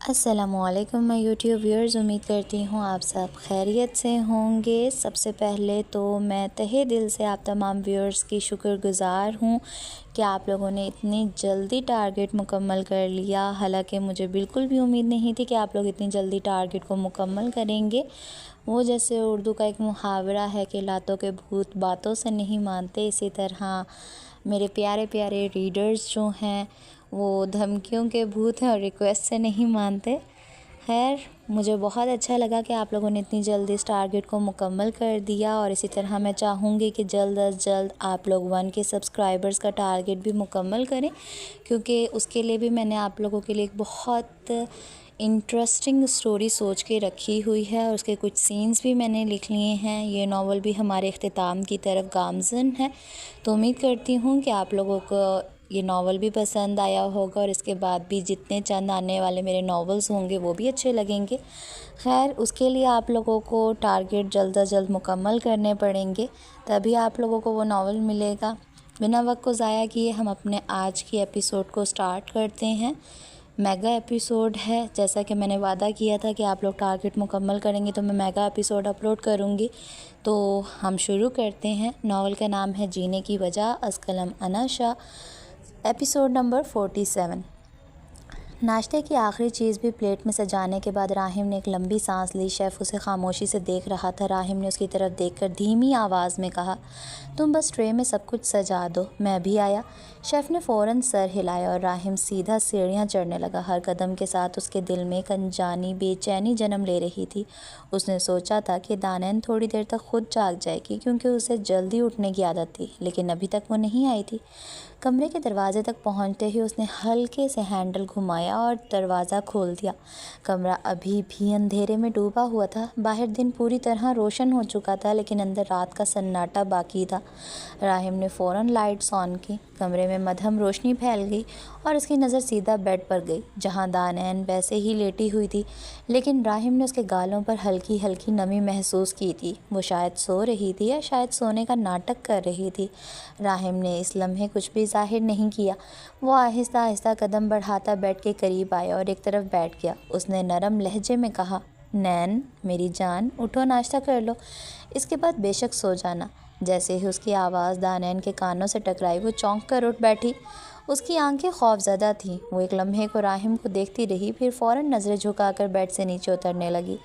السلام علیکم میں یوٹیوب ویورز، امید کرتی ہوں آپ سب خیریت سے ہوں گے۔ سب سے پہلے تو میں تہہ دل سے آپ تمام ویورز کی شکر گزار ہوں کہ آپ لوگوں نے اتنی جلدی ٹارگٹ مکمل کر لیا، حالانکہ مجھے بالکل بھی امید نہیں تھی کہ آپ لوگ اتنی جلدی ٹارگٹ کو مکمل کریں گے۔ وہ جیسے اردو کا ایک محاورہ ہے کہ لاتوں کے بھوت باتوں سے نہیں مانتے، اسی طرح میرے پیارے پیارے ریڈرز جو ہیں وہ دھمکیوں کے بھوت ہیں اور ریکویسٹ سے نہیں مانتے۔ خیر، مجھے بہت اچھا لگا کہ آپ لوگوں نے اتنی جلدی اس ٹارگٹ کو مکمل کر دیا، اور اسی طرح میں چاہوں گی کہ جلد از جلد آپ لوگ 1 کے سبسکرائبرز کا ٹارگٹ بھی مکمل کریں، کیونکہ اس کے لیے بھی میں نے آپ لوگوں کے لیے ایک بہت انٹرسٹنگ سٹوری سوچ کے رکھی ہوئی ہے، اور اس کے کچھ سینز بھی میں نے لکھ لیے ہیں۔ یہ ناول بھی ہمارے اختتام کی طرف گامزن ہے، تو امید کرتی ہوں کہ آپ لوگوں کو یہ ناول بھی پسند آیا ہوگا، اور اس کے بعد بھی جتنے چند آنے والے میرے ناولز ہوں گے وہ بھی اچھے لگیں گے۔ خیر، اس کے لیے آپ لوگوں کو ٹارگٹ جلد از جلد مکمل کرنے پڑیں گے، تبھی آپ لوگوں کو وہ ناول ملے گا۔ بنا وقت کو ضائع کیے ہم اپنے آج کی ایپیسوڈ کو سٹارٹ کرتے ہیں۔ میگا ایپیسوڈ ہے، جیسا کہ میں نے وعدہ کیا تھا کہ آپ لوگ ٹارگٹ مکمل کریں گے تو میں میگا ایپیسوڈ اپلوڈ کروں گی۔ تو ہم شروع کرتے ہیں۔ ناول کا نام ہے جینے کی وجہ، از قلم انا شاہ، ایپیسوڈ نمبر 47۔ ناشتے کی آخری چیز بھی پلیٹ میں سجانے کے بعد راحم نے ایک لمبی سانس لی۔ شیف اسے خاموشی سے دیکھ رہا تھا۔ راحم نے اس کی طرف دیکھ کر دھیمی آواز میں کہا، تم بس ٹرے میں سب کچھ سجا دو، میں بھی آیا۔ شیف نے فوراً سر ہلایا اور راحم سیدھا سیڑھیاں چڑھنے لگا۔ ہر قدم کے ساتھ اس کے دل میں ایک انجانی بے چینی جنم لے رہی تھی۔ اس نے سوچا تھا کہ دانین تھوڑی دیر تک خود جاگ جائے گی، کیونکہ اسے جلدی اٹھنے کی عادت تھی، لیکن ابھی تک وہ نہیں آئی تھی۔ کمرے کے دروازے تک پہنچتے ہی اس نے ہلکے سے ہینڈل گھمایا اور دروازہ کھول دیا۔ کمرہ ابھی بھی اندھیرے میں ڈوبا ہوا تھا۔ باہر دن پوری طرح روشن ہو چکا تھا، لیکن اندر رات کا سناٹا باقی تھا۔ راحم نے فوراً لائٹس آن کی۔ کمرے میں مدھم روشنی پھیل گئی اور اس کی نظر سیدھا بیڈ پر گئی، جہاں دانین ویسے ہی لیٹی ہوئی تھی، لیکن راحم نے اس کے گالوں پر ہلکی ہلکی نمی محسوس کی تھی۔ وہ شاید سو رہی تھی یا شاید سونے کا ناٹک کر رہی تھی۔ راحم نے اس لمحے کچھ بھی ظاہر نہیں کیا۔ وہ آہستہ آہستہ قدم بڑھاتا بیڈ کے قریب آیا اور ایک طرف بیٹھ گیا۔ اس نے نرم لہجے میں کہا، نین میری جان، اٹھو، ناشتہ کر لو، اس کے بعد بے شک سو جانا۔ جیسے ہی اس کی آواز دانین کے کانوں سے ٹکرائی، وہ چونک کر اٹھ بیٹھی۔ اس کی آنکھیں خوف زدہ تھیں۔ وہ ایک لمحے کو راحم کو دیکھتی رہی، پھر فوراً نظریں جھکا کر بیڈ سے نیچے اترنے لگی۔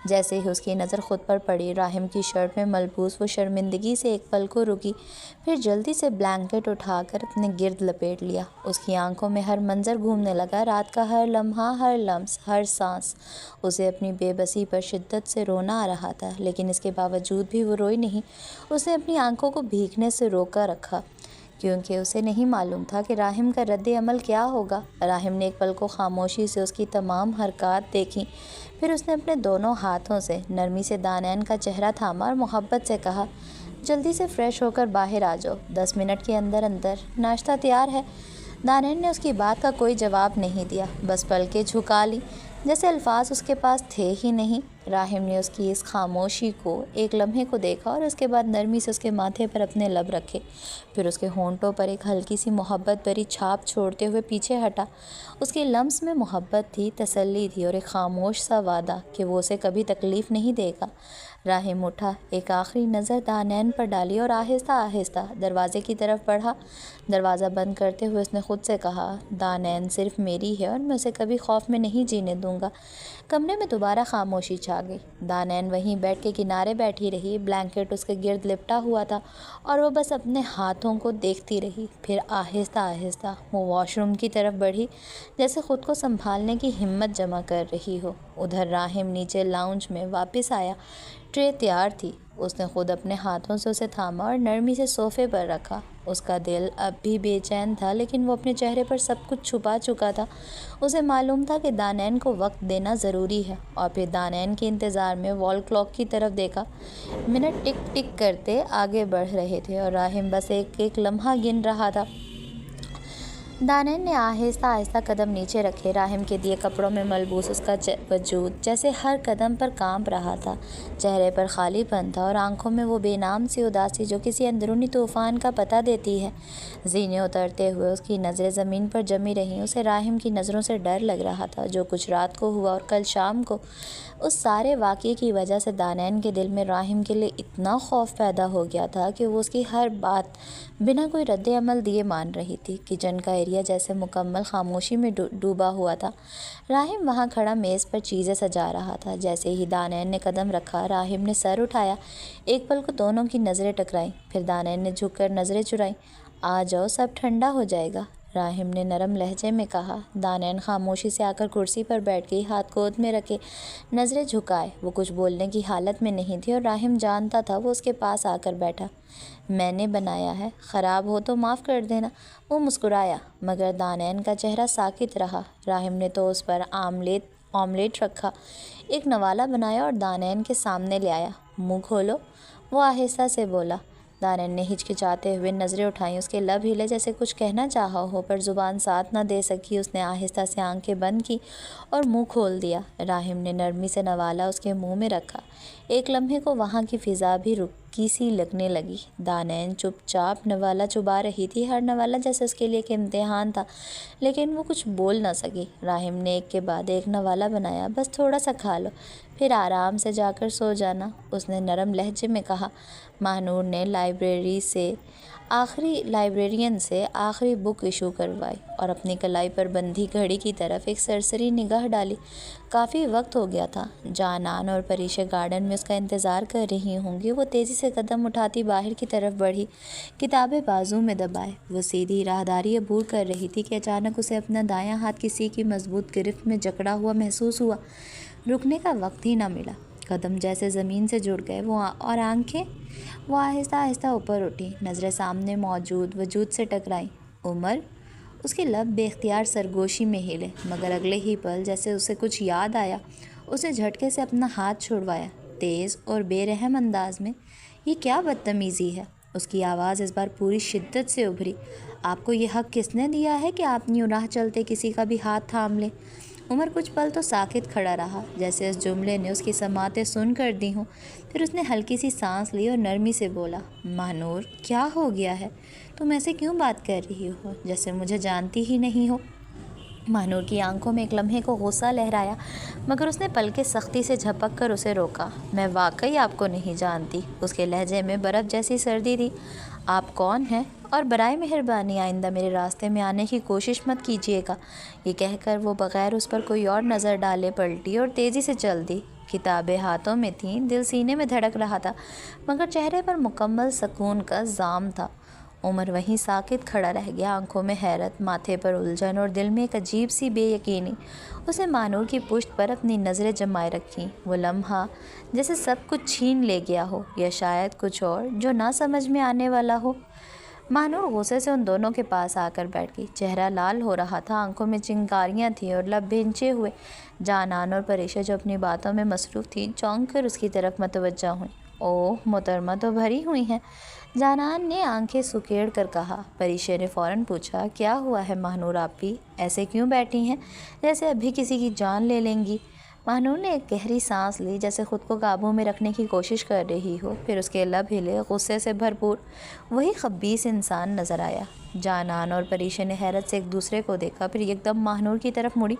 جیسے ہی اس کی نظر خود پر پڑی، راحم کی شرٹ میں ملبوس وہ شرمندگی سے ایک پل کو رکی، پھر جلدی سے بلینکٹ اٹھا کر اپنے گرد لپیٹ لیا۔ اس کی آنکھوں میں ہر منظر گھومنے لگا، رات کا ہر لمحہ، ہر لمس، ہر سانس۔ اسے اپنی بے بسی پر شدت سے رونا آ رہا تھا، لیکن اس کے باوجود بھی وہ روئی نہیں۔ اس نے اپنی آنکھوں کو بھیگنے سے روکا رکھا، کیونکہ اسے نہیں معلوم تھا کہ راحم کا رد عمل کیا ہوگا۔ راحم نے ایک پل کو خاموشی سے اس کی تمام حرکات دیکھیں، پھر اس نے اپنے دونوں ہاتھوں سے نرمی سے دانین کا چہرہ تھاما اور محبت سے کہا، جلدی سے فریش ہو کر باہر آ جاؤ، 10 منٹ کے اندر اندر ناشتہ تیار ہے۔ دانین نے اس کی بات کا کوئی جواب نہیں دیا، بس پلکیں جھکا لی، جیسے الفاظ اس کے پاس تھے ہی نہیں۔ راحم نے اس کی اس خاموشی کو ایک لمحے کو دیکھا اور اس کے بعد نرمی سے اس کے ماتھے پر اپنے لب رکھے، پھر اس کے ہونٹوں پر ایک ہلکی سی محبت بھری چھاپ چھوڑتے ہوئے پیچھے ہٹا۔ اس کے لمس میں محبت تھی، تسلی تھی اور ایک خاموش سا وعدہ کہ وہ اسے کبھی تکلیف نہیں دے گا۔ راحم اٹھا، ایک آخری نظر دانین پر ڈالی اور آہستہ آہستہ دروازے کی طرف بڑھا۔ دروازہ بند کرتے ہوئے اس نے خود سے کہا، دانین صرف میری ہے اور میں اسے کبھی خوف میں نہیں جینے دوں گا۔ کمرے میں دوبارہ خاموشی چھا گئی۔ دانین وہیں بیڈ کے کنارے بیٹھی رہی، بلینکٹ اس کے گرد لپٹا ہوا تھا اور وہ بس اپنے ہاتھوں کو دیکھتی رہی۔ پھر آہستہ آہستہ وہ واش روم کی طرف بڑھی، جیسے خود کو سنبھالنے کی ہمت جمع کر رہی ہو۔ ادھر راحم نیچے لاؤنج میں واپس آیا۔ ٹرے تیار تھی۔ اس نے خود اپنے ہاتھوں سے اسے تھاما اور نرمی سے صوفے پر رکھا۔ اس کا دل اب بھی بے چین تھا، لیکن وہ اپنے چہرے پر سب کچھ چھپا چکا تھا۔ اسے معلوم تھا کہ دانین کو وقت دینا ضروری ہے، اور پھر دانین کے انتظار میں وال کلاک کی طرف دیکھا۔ منٹ ٹک ٹک کرتے آگے بڑھ رہے تھے اور راحم بس ایک ایک لمحہ گن رہا تھا۔ دانین نے آہستہ آہستہ قدم نیچے رکھے۔ راہم کے دیے کپڑوں میں ملبوس اس کا وجود جیسے ہر قدم پر کانپ رہا تھا۔ چہرے پر خالی پن تھا اور آنکھوں میں وہ بے نام سی اداسی جو کسی اندرونی طوفان کا پتہ دیتی ہے۔ زینے اترتے ہوئے اس کی نظریں زمین پر جمی رہیں۔ اسے راہم کی نظروں سے ڈر لگ رہا تھا۔ جو کچھ رات کو ہوا اور کل شام کو، اس سارے واقعے کی وجہ سے دانین کے دل میں راہم کے لیے اتنا خوف پیدا ہو گیا تھا کہ وہ اس کی ہر بات بنا کوئی رد عمل دیے مان رہی تھی۔ کچن کا ایریا جیسے مکمل خاموشی میں ڈوبا ہوا تھا۔ راہم وہاں کھڑا میز پر چیزیں سجا رہا تھا۔ جیسے ہی دانین نے قدم رکھا، راہم نے سر اٹھایا۔ ایک پل کو دونوں کی نظریں ٹکرائیں، پھر دانین نے جھک کر نظریں چرائیں۔ آ جاؤ، سب ٹھنڈا ہو جائے گا، راہم نے نرم لہجے میں کہا۔ دانین خاموشی سے آ کر کرسی پر بیٹھ گئی، ہاتھ گود میں رکھے، نظریں جھکائے۔ وہ کچھ بولنے کی حالت میں نہیں تھی اور راہم جانتا تھا وہ اس کے پاس آ کر بیٹھا۔ میں نے بنایا ہے، خراب ہو تو معاف کر دینا، وہ مسکرایا، مگر دانین کا چہرہ ساکت رہا۔ راہم نے تو اس پر آملیٹ رکھا، ایک نوالہ بنایا اور دانین کے سامنے لے آیا۔ منہ کھولو، وہ آہستہ سے بولا۔ دانین نے ہچکچاتے ہوئے نظریں اٹھائیں۔ اس کے لب ہلے جیسے کچھ کہنا چاہا ہو، پر زبان ساتھ نہ دے سکی۔ اس نے آہستہ سے آنکھیں بند کی اور منہ کھول دیا۔ راہم نے نرمی سے نوالہ اس کے منہ میں رکھا۔ ایک لمحے کو وہاں کی فضا بھی رکی سی لگنے لگی۔ دانین چپ چاپ نوالہ چبا رہی تھی، ہر نوالہ جیسے اس کے لیے ایک امتحان تھا، لیکن وہ کچھ بول نہ سکی۔ راہم نے ایک کے بعد ایک نوالہ بنایا۔ بس تھوڑا سا کھا لو، پھر آرام سے جا کر سو جانا، اس نے نرم لہجے میں کہا۔ ماہنور نے لائبریرین سے آخری بک ایشو کروائی اور اپنی کلائی پر بندھی گھڑی کی طرف ایک سرسری نگاہ ڈالی۔ کافی وقت ہو گیا تھا۔ جانان اور پریشے گارڈن میں اس کا انتظار کر رہی ہوں گی۔ وہ تیزی سے قدم اٹھاتی باہر کی طرف بڑھی، کتابیں بازو میں دبائے۔ وہ سیدھی راہداری عبور کر رہی تھی کہ اچانک اسے اپنا دایاں ہاتھ کسی کی مضبوط گرفت میں جکڑا ہوا محسوس ہوا۔ رکنے کا وقت ہی نہ ملا، قدم جیسے زمین سے جڑ گئے اور آنکھیں وہ آہستہ آہستہ اوپر اٹھی، نظریں سامنے موجود وجود سے ٹکرائیں۔ عمر، اس کے لب بے اختیار سرگوشی میں ہلے، مگر اگلے ہی پل جیسے اسے کچھ یاد آیا، اسے جھٹکے سے اپنا ہاتھ چھڑوایا، تیز اور بے رحم انداز میں۔ یہ کیا بدتمیزی ہے؟ اس کی آواز اس بار پوری شدت سے ابھری۔ آپ کو یہ حق کس نے دیا ہے کہ آپ یوں راہ چلتے کسی کا بھی ہاتھ تھام لیں؟ عمر کچھ پل تو ساکت کھڑا رہا، جیسے اس جملے نے اس کی سماعتیں سن کر دی ہوں۔ پھر اس نے ہلکی سی سانس لی اور نرمی سے بولا، ماہنور، کیا ہو گیا ہے؟ تم ایسے کیوں بات کر رہی ہو جیسے مجھے جانتی ہی نہیں ہو؟ ماہنور کی آنکھوں میں ایک لمحے کو غصہ لہرایا، مگر اس نے پلکیں سختی سے جھپک کر اسے روکا۔ میں واقعی آپ کو نہیں جانتی، اس کے لہجے میں برف جیسی سردی تھی۔ آپ کون ہیں؟ اور برائے مہربانی آئندہ میرے راستے میں آنے کی کوشش مت کیجیے گا۔ یہ کہہ کر وہ بغیر اس پر کوئی اور نظر ڈالے پلٹی اور تیزی سے چل دی۔ کتابیں ہاتھوں میں تھیں، دل سینے میں دھڑک رہا تھا، مگر چہرے پر مکمل سکون کا زام تھا۔ عمر وہیں ساکت کھڑا رہ گیا، آنکھوں میں حیرت، ماتھے پر الجھن اور دل میں ایک عجیب سی بے یقینی۔ اسے ماہنور کی پشت پر اپنی نظریں جمائے رکھیں، وہ لمحہ جیسے سب کچھ چھین لے گیا ہو، یا شاید کچھ اور جو نہ سمجھ میں آنے والا ہو۔ ماہنور غصے سے ان دونوں کے پاس آ کر بیٹھ گئی۔ چہرہ لال ہو رہا تھا، آنکھوں میں چنگاریاں تھیں اور لب بھنچے ہوئے۔ جانان اور پریشا جو اپنی باتوں میں مصروف تھی، چونک کر اس کی طرف متوجہ ہوئیں۔ اوہ، محترمہ تو بھری ہوئی ہیں، جانان نے آنکھیں سکیڑ کر کہا۔ پریشے نے فوراً پوچھا، کیا ہوا ہے ماہنور آپی؟ ایسے کیوں بیٹھی ہیں جیسے ابھی کسی کی جان لے لیں گی؟ ماہنور نے ایک گہری سانس لی، جیسے خود کو قابو میں رکھنے کی کوشش کر رہی ہو، پھر اس کے لب ہلے، غصے سے بھرپور۔ وہی خبیث انسان نظر آیا۔ جانان اور پریشے نے حیرت سے ایک دوسرے کو دیکھا، پھر یکدم ماہنور کی طرف مڑی۔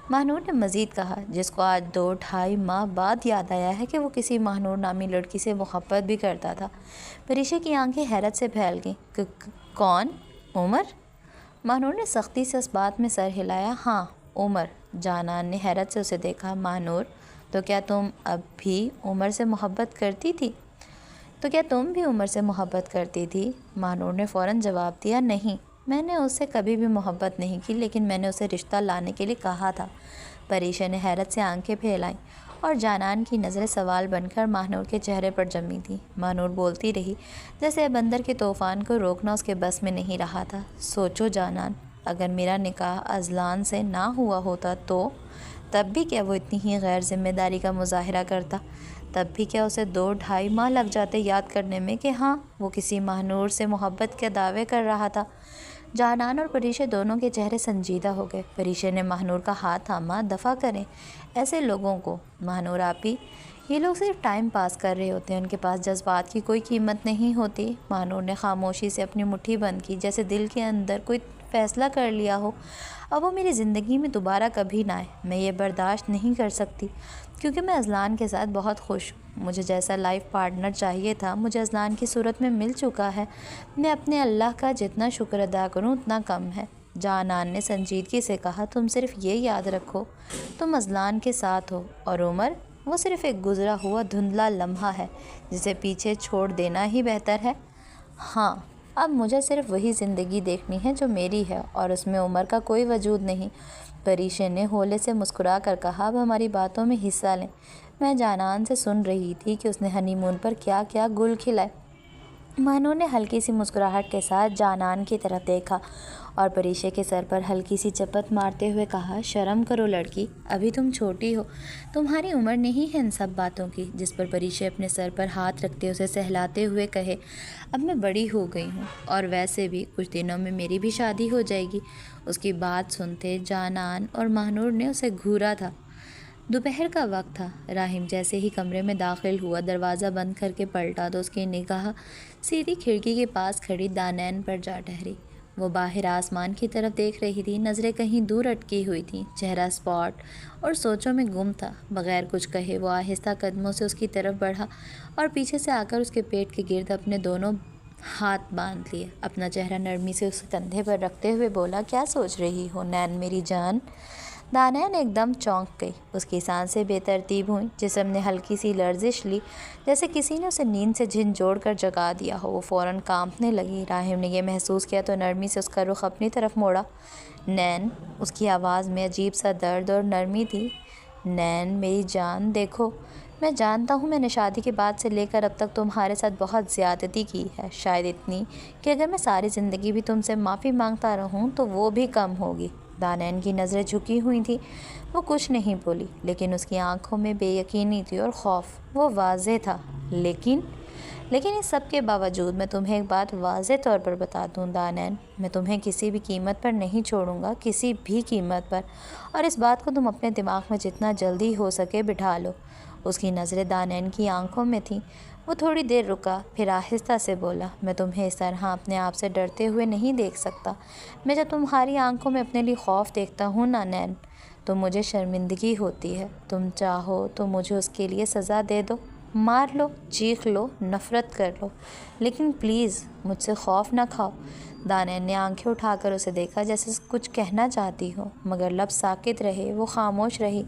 ماہنور نے مزید کہا، جس کو آج 2-2.5 ماہ بعد یاد آیا ہے کہ وہ کسی ماہنور نامی لڑکی سے محبت بھی کرتا تھا۔ پریشے کی آنکھیں حیرت سے پھیل گئیں۔ کون؟ عمر؟ ماہنور نے سختی سے اس بات میں سر ہلایا۔ ہاں، عمر۔ جانان نے حیرت سے اسے دیکھا۔ ماہنور، تو کیا تم اب بھی عمر سے محبت کرتی تھی؟ ماہنور نے فوراً جواب دیا، نہیں، میں نے اس سے کبھی بھی محبت نہیں کی، لیکن میں نے اسے رشتہ لانے کے لیے کہا تھا۔ پریشا نے حیرت سے آنکھیں پھیلائیں اور جانان کی نظریں سوال بن کر ماہنور کے چہرے پر جمی تھیں۔ ماہنور بولتی رہی، جیسے بندر کے طوفان کو روکنا اس کے بس میں نہیں رہا تھا۔ سوچو جانان، اگر میرا نکاح اذلان سے نہ ہوا ہوتا تو تب بھی کیا وہ اتنی ہی غیر ذمہ داری کا مظاہرہ کرتا؟ تب بھی کیا اسے 2-2.5 ماہ لگ جاتے یاد کرنے میں کہ ہاں وہ کسی ماہنور سے محبت کے دعوے کر رہا تھا؟ جانان اور پریشے دونوں کے چہرے سنجیدہ ہو گئے۔ پریشے نے ماہنور کا ہاتھ تھاما۔ دفع کریں ایسے لوگوں کو ماہنور آپی، یہ لوگ صرف ٹائم پاس کر رہے ہوتے ہیں، ان کے پاس جذبات کی کوئی قیمت نہیں ہوتی۔ ماہنور نے خاموشی سے اپنی مٹھی بند کی، جیسے دل کے اندر کوئی فیصلہ کر لیا ہو۔ اب وہ میری زندگی میں دوبارہ کبھی نہ آئے، میں یہ برداشت نہیں کر سکتی، کیونکہ میں اذلان کے ساتھ بہت خوش ہوں۔ مجھے جیسا لائف پارٹنر چاہیے تھا مجھے اذلان کی صورت میں مل چکا ہے۔ میں اپنے اللہ کا جتنا شکر ادا کروں اتنا کم ہے۔ جانان نے سنجیدگی سے کہا، تم صرف یہ یاد رکھو تم اذلان کے ساتھ ہو، اور عمر وہ صرف ایک گزرا ہوا دھندلا لمحہ ہے جسے پیچھے چھوڑ دینا ہی بہتر ہے۔ ہاں، اب مجھے صرف وہی زندگی دیکھنی ہے جو میری ہے، اور اس میں عمر کا کوئی وجود نہیں۔ پریشے نے ہولے سے مسکرا کر کہا، اب ہماری باتوں میں حصہ لیں۔ میں جانان سے سن رہی تھی کہ اس نے ہنی مون پر کیا کیا گل کھلائے۔ ماہنور نے ہلکی سی مسکراہٹ کے ساتھ جانان کی طرف دیکھا اور پریشے کے سر پر ہلکی سی چپت مارتے ہوئے کہا، شرم کرو لڑکی، ابھی تم چھوٹی ہو، تمہاری عمر نہیں ہے ان سب باتوں کی۔ جس پر پریشے اپنے سر پر ہاتھ رکھتے اسے سہلاتے ہوئے کہے، اب میں بڑی ہو گئی ہوں، اور ویسے بھی کچھ دنوں میں میری بھی شادی ہو جائے گی۔ اس کی بات سنتے جانان اور ماہنور نے اسے گھورا تھا۔ دوپہر کا وقت تھا۔ راہیم جیسے ہی کمرے میں داخل ہوا دروازہ بند کر کے پلٹا تو اس کی نگاہ سیدھی کھڑکی کے پاس کھڑی دانین پر جا ٹھہری۔ وہ باہر آسمان کی طرف دیکھ رہی تھی، نظریں کہیں دور اٹکی ہوئی تھیں، چہرہ اسپاٹ اور سوچوں میں گم تھا۔ بغیر کچھ کہے وہ آہستہ قدموں سے اس کی طرف بڑھا اور پیچھے سے آ کر اس کے پیٹ کے گرد اپنے دونوں ہاتھ باندھ لیے۔ اپنا چہرہ نرمی سے اس کندھے پر رکھتے ہوئے بولا، کیا سوچ رہی ہو نین میری جان؟ دانین ایک دم چونک گئی، اس کی سانسیں بے ترتیب ہوئیں، جسم نے ہلکی سی لرزش لی، جیسے کسی نے اسے نیند سے جھنجھوڑ کر جگا دیا ہو۔ وہ فوراً کانپنے لگی۔ راہیم نے یہ محسوس کیا تو نرمی سے اس کا رخ اپنی طرف موڑا۔ نین، اس کی آواز میں عجیب سا درد اور نرمی تھی۔ نین میری جان، دیکھو، میں جانتا ہوں میں نے شادی کے بعد سے لے کر اب تک تمہارے ساتھ بہت زیادتی کی ہے، شاید اتنی کہ اگر میں ساری زندگی بھی تم سے معافی مانگتا رہوں تو وہ بھی کم ہوگی۔ دانین کی نظریں جھکی ہوئی تھیں، وہ کچھ نہیں بولی، لیکن اس کی آنکھوں میں بے یقینی تھی اور خوف، وہ واضح تھا۔ لیکن اس سب کے باوجود میں تمہیں ایک بات واضح طور پر بتا دوں دانین، میں تمہیں کسی بھی قیمت پر نہیں چھوڑوں گا، کسی بھی قیمت پر، اور اس بات کو تم اپنے دماغ میں جتنا جلدی ہو سکے بٹھا لو۔ اس کی نظریں دانین کی آنکھوں میں تھیں۔ وہ تھوڑی دیر رکا، پھر آہستہ سے بولا، میں تمہیں اس طرح اپنے آپ سے ڈرتے ہوئے نہیں دیکھ سکتا۔ میں جب تمہاری آنکھوں میں اپنے لیے خوف دیکھتا ہوں نا نین، تو مجھے شرمندگی ہوتی ہے۔ تم چاہو تو مجھے اس کے لیے سزا دے دو، مار لو، چیخ لو، نفرت کر لو، لیکن پلیز مجھ سے خوف نہ کھاؤ۔ دانین نے آنکھیں اٹھا کر اسے دیکھا جیسے کچھ کہنا چاہتی ہو، مگر لب ساکت رہے، وہ خاموش رہی۔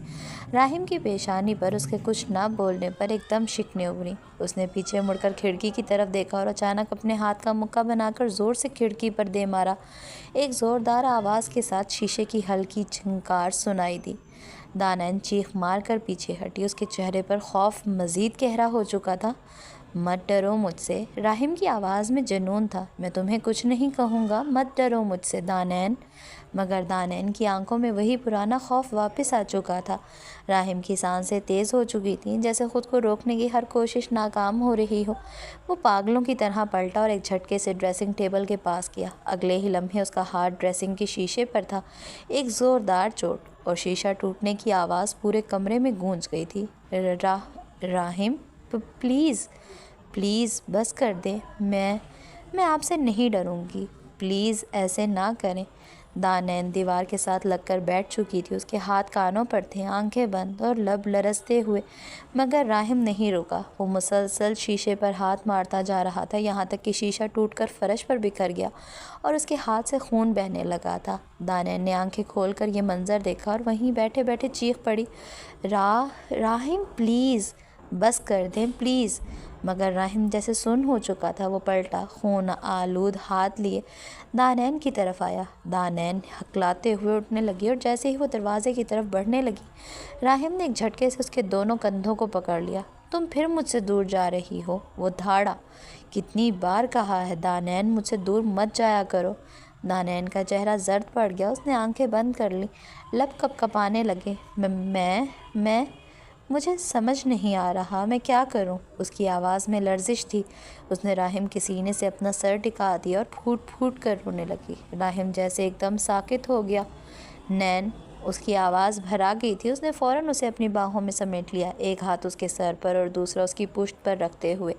راہیم کی پیشانی پر اس کے کچھ نہ بولنے پر ایک دم شکنیں ابھریں۔ اس نے پیچھے مڑ کر کھڑکی کی طرف دیکھا اور اچانک اپنے ہاتھ کا مکہ بنا کر زور سے کھڑکی پر دے مارا۔ ایک زوردار آواز کے ساتھ شیشے کی ہلکی جھنکار سنائی دی۔ دانین چیخ مار کر پیچھے ہٹی، اس کے چہرے پر خوف مزید گہرا ہو چکا تھا۔ مت ڈرو مجھ سے، راہیم کی آواز میں جنون تھا، میں تمہیں کچھ نہیں کہوں گا، مت ڈرو مجھ سے دانین۔ مگر دانین کی آنکھوں میں وہی پرانا خوف واپس آ چکا تھا۔ راہیم کی سانسیں تیز ہو چکی تھیں، جیسے خود کو روکنے کی ہر کوشش ناکام ہو رہی ہو۔ وہ پاگلوں کی طرح پلٹا اور ایک جھٹکے سے ڈریسنگ ٹیبل کے پاس گیا۔ اگلے ہی لمحے اس کا ہاتھ ڈریسنگ کے شیشے پر تھا۔ ایک زوردار چوٹ اور شیشہ ٹوٹنے کی آواز پورے کمرے میں گونج گئی تھی۔ راہیم، پلیز بس کر دیں، میں آپ سے نہیں ڈروں گی، پلیز ایسے نہ کریں۔ دانین دیوار کے ساتھ لگ کر بیٹھ چکی تھی، اس کے ہاتھ کانوں پر تھے، آنکھیں بند اور لب لرزتے ہوئے، مگر راہیم نہیں رکا۔ وہ مسلسل شیشے پر ہاتھ مارتا جا رہا تھا، یہاں تک کہ شیشہ ٹوٹ کر فرش پر بکھر گیا اور اس کے ہاتھ سے خون بہنے لگا تھا۔ دانین نے آنکھیں کھول کر یہ منظر دیکھا اور وہیں بیٹھے بیٹھے چیخ پڑی، راہیم پلیز بس کر دیں پلیز۔ مگر راہیم جیسے سن ہو چکا تھا، وہ پلٹا، خون آلود ہاتھ لیے دانین کی طرف آیا۔ دانین ہکلاتے ہوئے اٹھنے لگی اور جیسے ہی وہ دروازے کی طرف بڑھنے لگی، راہیم نے ایک جھٹکے سے اس کے دونوں کندھوں کو پکڑ لیا۔ تم پھر مجھ سے دور جا رہی ہو، وہ دھاڑا، کتنی بار کہا ہے دانین مجھ سے دور مت جایا کرو۔ دانین کا چہرہ زرد پڑ گیا، اس نے آنکھیں بند کر لیں، لب کپکپانے لگے۔ مجھے سمجھ نہیں آ رہا میں کیا کروں۔ اس کی آواز میں لرزش تھی۔ اس نے راہم کے سینے سے اپنا سر ٹکا دیا اور پھوٹ پھوٹ کر رونے لگی۔ راہم جیسے ایک دم ساکت ہو گیا۔ نین، اس کی آواز بھرا گئی تھی۔ اس نے فوراً اسے اپنی باہوں میں سمیٹ لیا، ایک ہاتھ اس کے سر پر اور دوسرا اس کی پشت پر رکھتے ہوئے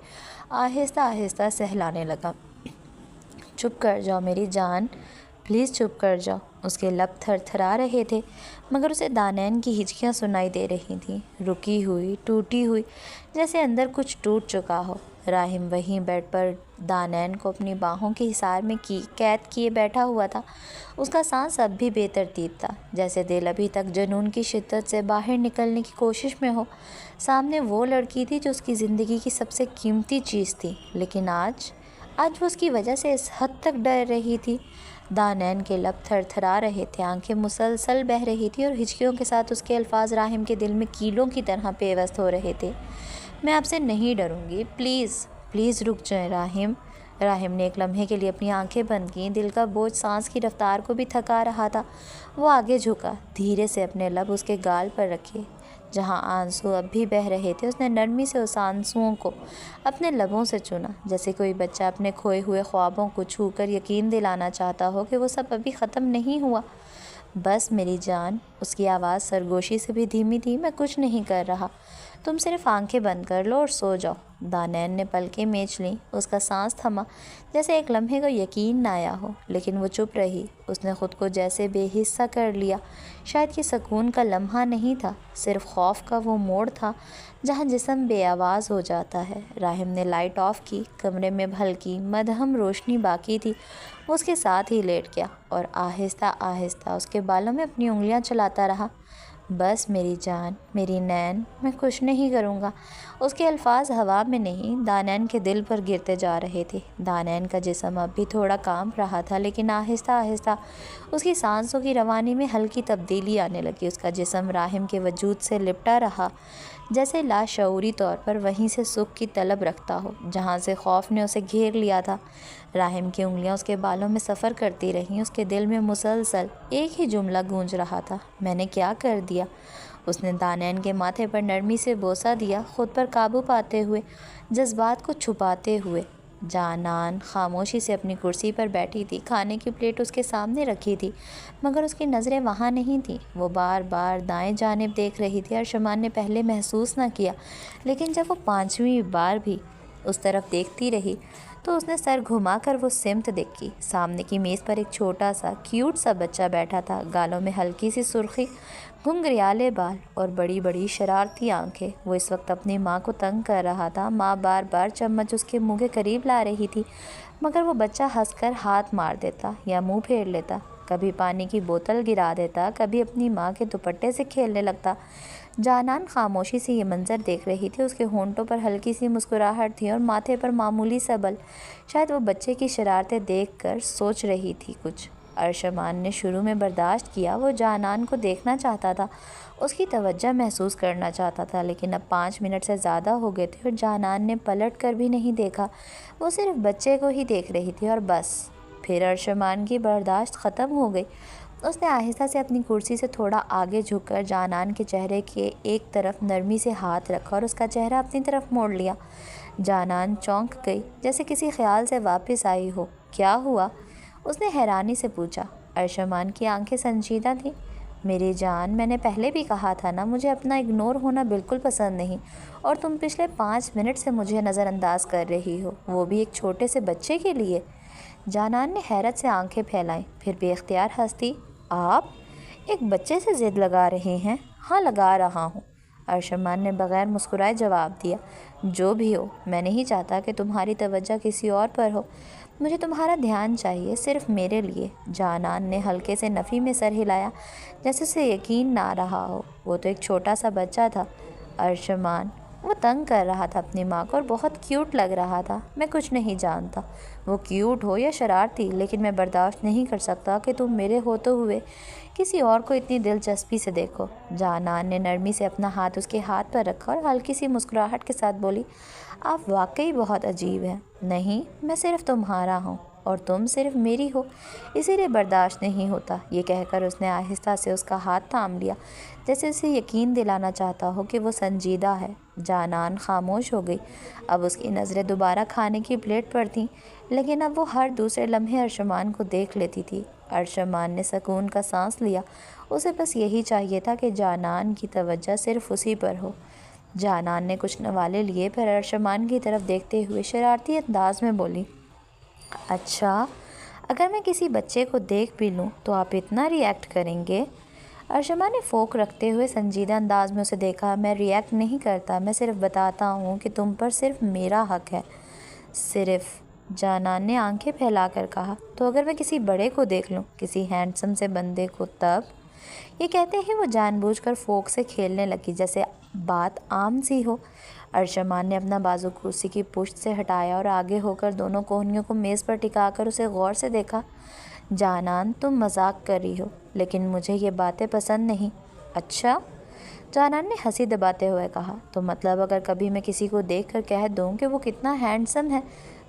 آہستہ آہستہ سہلانے لگا۔ چپ کر جاؤ میری جان، پلیز چپ کر جاؤ۔ اس کے لب تھر تھرا رہے تھے مگر اسے دانین کی ہچکیاں سنائی دے رہی تھیں، رکی ہوئی، ٹوٹی ہوئی، جیسے اندر کچھ ٹوٹ چکا ہو۔ راہم وہیں بیڈ پر دانین کو اپنی باہوں کے حصار میں قید کیے بیٹھا ہوا تھا۔ اس کا سانس اب بھی بے ترتیب تھا، جیسے دل ابھی تک جنون کی شدت سے باہر نکلنے کی کوشش میں ہو۔ سامنے وہ لڑکی تھی جو اس کی زندگی کی سب سے قیمتی چیز تھی، لیکن آج وہ اس کی وجہ سے اس حد تک ڈر رہی تھی۔ دانین کے لب تھر تھرا رہے تھے، آنکھیں مسلسل بہہ رہی تھی اور ہچکیوں کے ساتھ اس کے الفاظ راہم کے دل میں کیلوں کی طرح پیوست ہو رہے تھے۔ میں آپ سے نہیں ڈروں گی، پلیز پلیز رک جائیں راہم۔ راہم نے ایک لمحے کے لیے اپنی آنکھیں بند کیں، دل کا بوجھ سانس کی رفتار کو بھی تھکا رہا تھا۔ وہ آگے جھکا، دھیرے سے اپنے لب اس کے گال پر رکھے جہاں آنسو اب بھی بہہ رہے تھے۔ اس نے نرمی سے اس آنسوؤں کو اپنے لبوں سے چنا، جیسے کوئی بچہ اپنے کھوئے ہوئے خوابوں کو چھو کر یقین دلانا چاہتا ہو کہ وہ سب ابھی ختم نہیں ہوا۔ بس میری جان، اس کی آواز سرگوشی سے بھی دھیمی تھی، میں کچھ نہیں کر رہا، تم صرف آنکھیں بند کر لو اور سو جاؤ۔ دانین نے پلکیں میچ لیں، اس کا سانس تھما، جیسے ایک لمحے کو یقین نہ آیا ہو، لیکن وہ چپ رہی۔ اس نے خود کو جیسے بے حصہ کر لیا۔ شاید یہ سکون کا لمحہ نہیں تھا، صرف خوف کا وہ موڑ تھا جہاں جسم بے آواز ہو جاتا ہے۔ راہم نے لائٹ آف کی، کمرے میں ہلکی مدھم روشنی باقی تھی۔ وہ اس کے ساتھ ہی لیٹ گیا اور آہستہ آہستہ اس کے بالوں میں اپنی انگلیاں چلاتا رہا۔ بس میری جان، میری نین، میں کچھ نہیں کروں گا۔ اس کے الفاظ ہوا میں نہیں، دانین کے دل پر گرتے جا رہے تھے۔ دانین کا جسم اب بھی تھوڑا کانپ رہا تھا، لیکن آہستہ آہستہ اس کی سانسوں کی روانی میں ہلکی تبدیلی آنے لگی۔ اس کا جسم راہم کے وجود سے لپٹا رہا، جیسے لاشعوری طور پر وہیں سے سکھ کی طلب رکھتا ہو جہاں سے خوف نے اسے گھیر لیا تھا۔ راہم کی انگلیاں اس کے بالوں میں سفر کرتی رہیں، اس کے دل میں مسلسل ایک ہی جملہ گونج رہا تھا، میں نے کیا کر دیا؟ اس نے دانین کے ماتھے پر نرمی سے بوسہ دیا، خود پر قابو پاتے ہوئے، جذبات کو چھپاتے ہوئے۔ جانان خاموشی سے اپنی کرسی پر بیٹھی تھی، کھانے کی پلیٹ اس کے سامنے رکھی تھی، مگر اس کی نظریں وہاں نہیں تھیں۔ وہ بار بار دائیں جانب دیکھ رہی تھی۔ ارشمان نے پہلے محسوس نہ کیا، لیکن جب وہ 5ویں بار بھی اس طرف دیکھتی رہی تو اس نے سر گھما کر وہ سمت دیکھی۔ سامنے کی میز پر ایک چھوٹا سا کیوٹ سا بچہ بیٹھا تھا، گالوں میں ہلکی سی سرخی، گھنگریالے بال اور بڑی بڑی شرارتی آنکھیں۔ وہ اس وقت اپنی ماں کو تنگ کر رہا تھا۔ ماں بار بار چمچ اس کے منہ کے قریب لا رہی تھی، مگر وہ بچہ ہنس کر ہاتھ مار دیتا یا منہ پھیر لیتا، کبھی پانی کی بوتل گرا دیتا، کبھی اپنی ماں کے دوپٹے سے کھیلنے لگتا۔ جانان خاموشی سے یہ منظر دیکھ رہی تھی، اس کے ہونٹوں پر ہلکی سی مسکراہٹ تھی اور ماتھے پر معمولی سا بل۔ شاید وہ بچے کی شرارتیں دیکھ کر سوچ رہی تھی کچھ۔ ارشمان نے شروع میں برداشت کیا، وہ جانان کو دیکھنا چاہتا تھا، اس کی توجہ محسوس کرنا چاہتا تھا، لیکن اب 5 منٹ سے زیادہ ہو گئے تھے اور جانان نے پلٹ کر بھی نہیں دیکھا۔ وہ صرف بچے کو ہی دیکھ رہی تھی اور بس۔ پھر ارشمان کی برداشت ختم ہو گئی۔ اس نے آہستہ سے اپنی کرسی سے تھوڑا آگے جھک کر جانان کے چہرے کے ایک طرف نرمی سے ہاتھ رکھا اور اس کا چہرہ اپنی طرف موڑ لیا۔ جانان چونک گئی، جیسے کسی خیال سے واپس آئی ہو۔ کیا ہوا؟ اس نے حیرانی سے پوچھا۔ ارشمان کی آنکھیں سنجیدہ تھیں۔ میری جان، میں نے پہلے بھی کہا تھا نا، مجھے اپنا اگنور ہونا بالکل پسند نہیں، اور تم پچھلے 5 منٹ سے مجھے نظر انداز کر رہی ہو، وہ بھی ایک چھوٹے سے بچے کے لیے۔ جانان نے حیرت سے آنکھیں پھیلائیں، پھر بے اختیار ہنس دی۔ آپ ایک بچے سے ضد لگا رہے ہیں؟ ہاں، لگا رہا ہوں، ارشمان نے بغیر مسکرائے جواب دیا۔ جو بھی ہو، میں نہیں چاہتا کہ تمہاری توجہ کسی اور پر ہو، مجھے تمہارا دھیان چاہیے، صرف میرے لیے۔ جانان نے ہلکے سے نفی میں سر ہلایا، جیسے اسے یقین نہ رہا ہو، وہ تو ایک چھوٹا سا بچہ تھا۔ ارشمان، وہ تنگ کر رہا تھا اپنی ماں کو اور بہت کیوٹ لگ رہا تھا۔ میں کچھ نہیں جانتا وہ کیوٹ ہو یا شرارتی، لیکن میں برداشت نہیں کر سکتا کہ تم میرے ہوتے ہوئے کسی اور کو اتنی دلچسپی سے دیکھو۔ جانان نے نرمی سے اپنا ہاتھ اس کے ہاتھ پر رکھا اور ہلکی سی مسکراہٹ کے ساتھ بولی، آپ واقعی بہت عجیب ہیں۔ نہیں، میں صرف تمہارا ہوں۔ اور تم صرف میری ہو، اسی لیے برداشت نہیں ہوتا۔ یہ کہہ کر اس نے آہستہ سے اس کا ہاتھ تھام لیا، جیسے اسے یقین دلانا چاہتا ہو کہ وہ سنجیدہ ہے۔ جانان خاموش ہو گئی۔ اب اس کی نظریں دوبارہ کھانے کی پلیٹ پر تھیں، لیکن اب وہ ہر دوسرے لمحے ارشمان کو دیکھ لیتی تھی۔ ارشمان نے سکون کا سانس لیا۔ اسے بس یہی چاہیے تھا کہ جانان کی توجہ صرف اسی پر ہو۔ جانان نے کچھ نوالے لیے، پھر ارشمان کی طرف دیکھتے ہوئے شرارتی انداز میں بولی، اچھا، اگر میں کسی بچے کو دیکھ بھی لوں تو آپ اتنا ری ایکٹ کریں گے؟ ارشمان نے فوک رکھتے ہوئے سنجیدہ انداز میں اسے دیکھا۔ میں ری ایکٹ نہیں کرتا، میں صرف بتاتا ہوں کہ تم پر صرف میرا حق ہے۔ صرف؟ جانان نے آنکھیں پھیلا کر کہا۔ تو اگر میں کسی بڑے کو دیکھ لوں، کسی ہینڈسم سے بندے کو، تب؟ یہ کہتے ہی وہ جان بوجھ کر فوک سے کھیلنے لگی، جیسے بات عام سی ہو۔ ارشمان نے اپنا بازو کرسی کی پشت سے ہٹایا اور آگے ہو کر دونوں کوہنیوں کو میز پر ٹکا کر اسے غور سے دیکھا۔ جانان، تم مذاق کر رہی ہو، لیکن مجھے یہ باتیں پسند نہیں۔ اچھا؟ جانان نے ہنسی دباتے ہوئے کہا، تو مطلب اگر کبھی میں کسی کو دیکھ کر کہہ دوں کہ وہ کتنا ہینڈسم ہے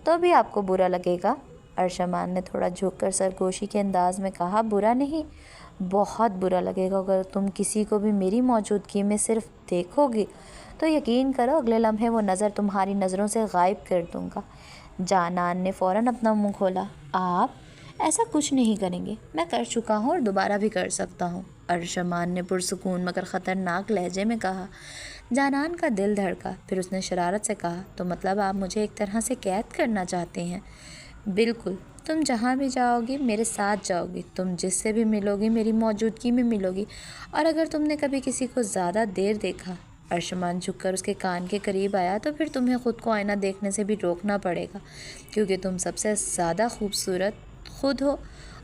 تو بھی آپ کو برا لگے گا؟ ارشمان نے تھوڑا جھک کر سرگوشی کے انداز میں کہا، برا نہیں، بہت برا لگے گا۔ اگر تم کسی کو بھی میری موجودگی میں صرف دیکھو گی تو یقین کرو اگلے لمحے وہ نظر تمہاری نظروں سے غائب کر دوں گا۔ جانان نے فوراً اپنا منہ کھولا، آپ ایسا کچھ نہیں کریں گے، میں کر چکا ہوں اور دوبارہ بھی کر سکتا ہوں، ارشمان نے پرسکون مگر خطرناک لہجے میں کہا۔ جانان کا دل دھڑکا، پھر اس نے شرارت سے کہا، تو مطلب آپ مجھے ایک طرح سے قید کرنا چاہتے ہیں؟ بالکل، تم جہاں بھی جاؤ گی میرے ساتھ جاؤ گی، تم جس سے بھی ملو گی میری موجودگی میں ملو گی، اور اگر تم نے کبھی کسی کو زیادہ دیر دیکھا، ارشمان جھک کر اس کے کان کے قریب آیا، تو پھر تمہیں خود کو آئینہ دیکھنے سے بھی روکنا پڑے گا، کیونکہ تم سب سے زیادہ خوبصورت خود ہو،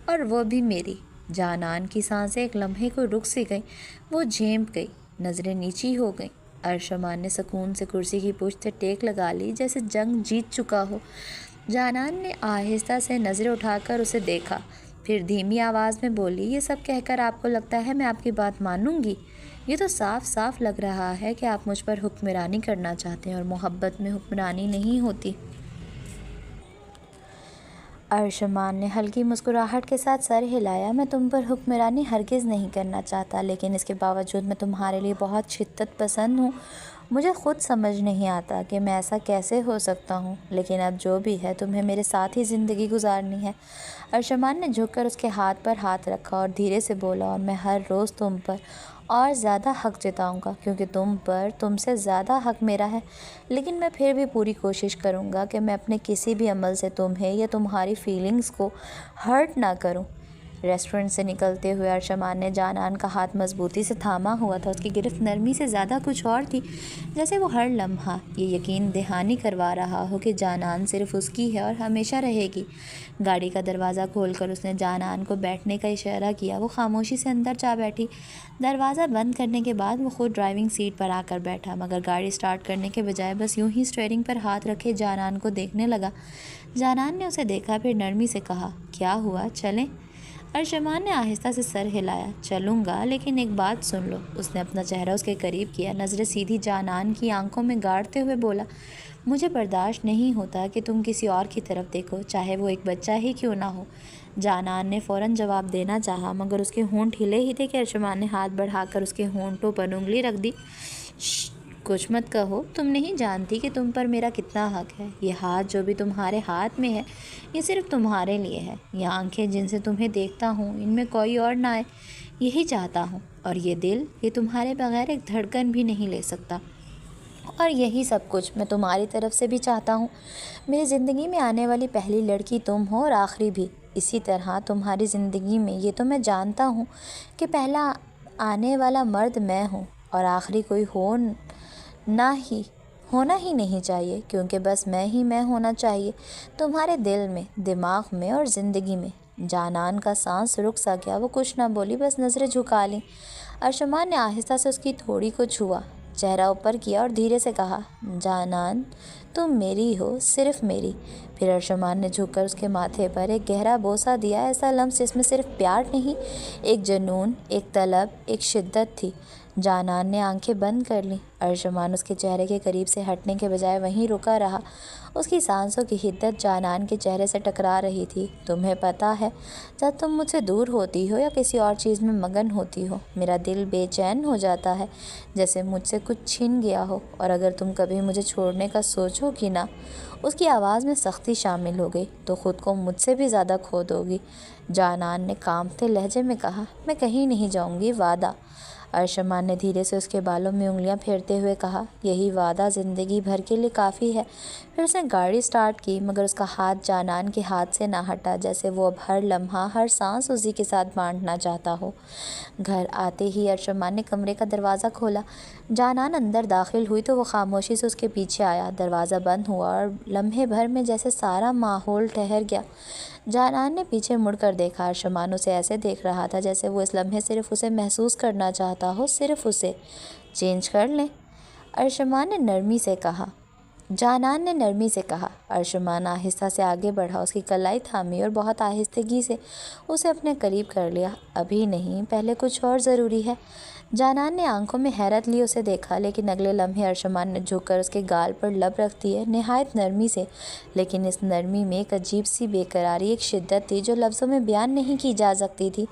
اور وہ بھی میری۔ جانان کی سانسیں ایک لمحے کو رک سی گئیں، وہ جھیمپ گئی، نظریں نیچی ہو گئیں۔ ارشمان نے سکون سے کرسی کی پشت سے ٹیک لگا لی، جیسے جنگ جیت چکا ہو۔ جانان نے آہستہ سے نظریں اٹھا کر اسے دیکھا، پھر دھیمی آواز میں بولی، یہ سب کہہ کر آپ کو لگتا ہے میں آپ کی بات مانوں گی؟ یہ تو صاف صاف لگ رہا ہے کہ آپ مجھ پر حکمرانی کرنا چاہتے ہیں، اور محبت میں حکمرانی نہیں ہوتی۔ ارشمان نے ہلکی مسکراہٹ کے ساتھ سر ہلایا، میں تم پر حکمرانی ہرگز نہیں کرنا چاہتا، لیکن اس کے باوجود میں تمہارے لیے بہت شدت پسند ہوں۔ مجھے خود سمجھ نہیں آتا کہ میں ایسا کیسے ہو سکتا ہوں، لیکن اب جو بھی ہے تمہیں میرے ساتھ ہی زندگی گزارنی ہے۔ ارشمان نے جھک کر اس کے ہاتھ پر ہاتھ رکھا اور دھیرے سے بولا، اور میں ہر روز تم پر اور زیادہ حق جتاؤں گا، کیونکہ تم سے زیادہ حق میرا ہے، لیکن میں پھر بھی پوری کوشش کروں گا کہ میں اپنے کسی بھی عمل سے تمہیں یا تمہاری فیلنگز کو ہرٹ نہ کروں۔ ریسٹورنٹ سے نکلتے ہوئے ارشمان نے جانان کا ہاتھ مضبوطی سے تھاما ہوا تھا۔ اس کی گرفت نرمی سے زیادہ کچھ اور تھی، جیسے وہ ہر لمحہ یہ یقین دہانی کروا رہا ہو کہ جانان صرف اس کی ہے اور ہمیشہ رہے گی۔ گاڑی کا دروازہ کھول کر اس نے جانان کو بیٹھنے کا اشارہ کیا۔ وہ خاموشی سے اندر جا بیٹھی۔ دروازہ بند کرنے کے بعد وہ خود ڈرائیونگ سیٹ پر آ کر بیٹھا، مگر گاڑی سٹارٹ کرنے کے بجائے بس یوں ہی اسٹیئرنگ پر ہاتھ رکھے جانان کو دیکھنے لگا۔ جانان نے اسے دیکھا، پھر نرمی سے کہا، کیا ہوا، چلیں؟ ارشمان نے آہستہ سے سر ہلایا، چلوں گا، لیکن ایک بات سن لو۔ اس نے اپنا چہرہ اس کے قریب کیا، نظریں سیدھی جانان کی آنکھوں میں گاڑتے ہوئے بولا، مجھے برداشت نہیں ہوتا کہ تم کسی اور کی طرف دیکھو، چاہے وہ ایک بچہ ہی کیوں نہ ہو۔ جانان نے فوراً جواب دینا چاہا، مگر اس کے ہونٹ ہلے ہی تھے کہ ارشمان نے ہاتھ بڑھا کر اس کے ہونٹوں پر انگلی رکھ دی۔ کچھ مت کہو، تم نہیں جانتی کہ تم پر میرا کتنا حق ہے۔ یہ ہاتھ جو بھی تمہارے ہاتھ میں ہے، یہ صرف تمہارے لیے ہے۔ یہ آنکھیں جن سے تمہیں دیکھتا ہوں، ان میں کوئی اور نہ آئے، یہی چاہتا ہوں۔ اور یہ دل، یہ تمہارے بغیر ایک دھڑکن بھی نہیں لے سکتا۔ اور یہی سب کچھ میں تمہاری طرف سے بھی چاہتا ہوں۔ میری زندگی میں آنے والی پہلی لڑکی تم ہو اور آخری بھی۔ اسی طرح تمہاری زندگی میں یہ تو میں جانتا ہوں کہ پہلا آنے والا مرد میں ہوں، اور آخری کوئی ہونا ہی نہیں چاہیے، کیونکہ بس میں ہونا چاہیے، تمہارے دل میں، دماغ میں اور زندگی میں۔ جانان کا سانس رک سا گیا، وہ کچھ نہ بولی، بس نظریں جھکا لیں۔ ارشمان نے آہستہ سے اس کی تھوڑی کو چھوا، چہرہ اوپر کیا اور دھیرے سے کہا، جانان، تم میری ہو، صرف میری۔ پھر ارشمان نے جھک کر اس کے ماتھے پر ایک گہرا بوسہ دیا، ایسا لمس جس میں صرف پیار نہیں، ایک جنون، ایک طلب، ایک شدت تھی۔ جانان نے آنکھیں بند کر لیں۔ ارشمان اس کے چہرے کے قریب سے ہٹنے کے بجائے وہیں رکا رہا۔ اس کی سانسوں کی حدت جانان کے چہرے سے ٹکرا رہی تھی۔ تمہیں پتہ ہے، جب تم مجھ سے دور ہوتی ہو یا کسی اور چیز میں مگن ہوتی ہو، میرا دل بے چین ہو جاتا ہے، جیسے مجھ سے کچھ چھن گیا ہو، اور اگر تم کبھی مجھے چھوڑنے کا سوچو گی نا، اس کی آواز میں سختی شامل ہو گئی، تو خود کو مجھ سے بھی زیادہ کھو دو گی۔ جانان نے کانپتے لہجے میں کہا، میں کہیں نہیں جاؤں گی، وعدہ۔ ارشمان نے دھیرے سے اس کے بالوں میں انگلیاں پھیرتے ہوئے کہا، یہی وعدہ زندگی بھر کے لیے کافی ہے۔ پھر اس نے گاڑی سٹارٹ کی، مگر اس کا ہاتھ جانان کے ہاتھ سے نہ ہٹا، جیسے وہ اب ہر لمحہ، ہر سانس اسی کے ساتھ بانٹنا چاہتا ہو۔ گھر آتے ہی ارشمان نے کمرے کا دروازہ کھولا۔ جانان اندر داخل ہوئی تو وہ خاموشی سے اس کے پیچھے آیا۔ دروازہ بند ہوا اور لمحے بھر میں جیسے سارا ماحول ٹھہر گیا۔ جانان نے پیچھے مڑ کر دیکھا۔ ارشمان اسے ایسے دیکھ رہا تھا جیسے وہ اس لمحے صرف اسے محسوس کرنا چاہتا ہو، صرف اسے۔ چینج کر لیں، ارشمان نے نرمی سے کہا۔ جانان نے نرمی سے کہا۔ ارشمان آہستہ سے آگے بڑھا، اس کی کلائی تھامی اور بہت آہستگی سے اسے اپنے قریب کر لیا۔ ابھی نہیں، پہلے کچھ اور ضروری ہے۔ جانان نے آنکھوں میں حیرت لی اسے دیکھا، لیکن اگلے لمحے ارشمان نے جھک کر اس کے گال پر لب رکھ دیے، نہایت نرمی سے، لیکن اس نرمی میں ایک عجیب سی بے قراری، ایک شدت تھی جو لفظوں میں بیان نہیں کی جا سکتی تھی۔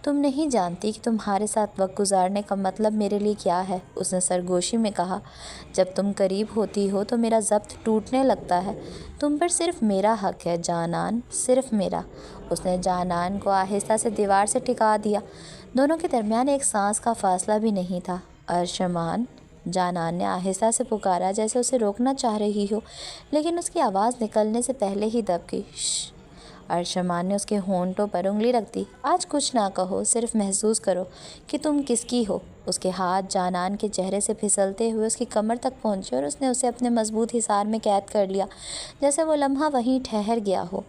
تم نہیں جانتی کہ تمہارے ساتھ وقت گزارنے کا مطلب میرے لیے کیا ہے، اس نے سرگوشی میں کہا۔ جب تم قریب ہوتی ہو تو میرا ضبط ٹوٹنے لگتا ہے۔ تم پر صرف میرا حق ہے جانان، صرف میرا۔ اس نے جانان کو آہستہ سے دیوار سے ٹکا دیا۔ دونوں کے درمیان ایک سانس کا فاصلہ بھی نہیں تھا۔ ارشمان، جانان نے آہستہ سے پکارا، جیسے اسے روکنا چاہ رہی ہو، لیکن اس کی آواز نکلنے سے پہلے ہی دب گئی۔ شش! ارشمان نے اس کے ہونٹوں پر انگلی رکھ دی۔ آج کچھ نہ کہو، صرف محسوس کرو کہ تم کس کی ہو۔ اس کے ہاتھ جانان کے چہرے سے پھسلتے ہوئے اس کی کمر تک پہنچے اور اس نے اسے اپنے مضبوط حصار میں قید کر لیا، جیسے وہ لمحہ وہیں ٹھہر گیا ہو،